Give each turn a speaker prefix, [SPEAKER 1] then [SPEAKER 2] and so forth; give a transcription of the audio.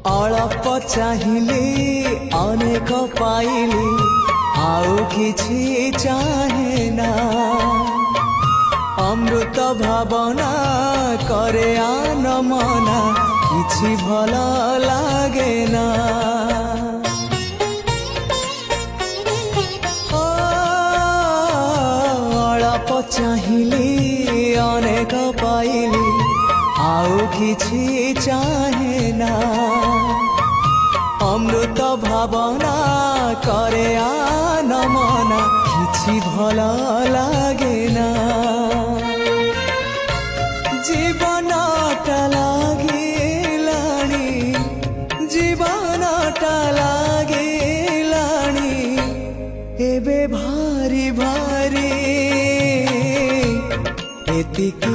[SPEAKER 1] अल्प चाहिली अनेक पाइली आउ किछि चाहे ना अमृत भावना करे आन मना किछि भल लागे ना अल्प चाहिली अनेक पाइली आउ किछि चाहे ना अमृत भावना करे आन मना किछि भल लागे ना जीवनटा लागिलाणी जीवनटा लागिलाणी एबे भारी भारी एतिकी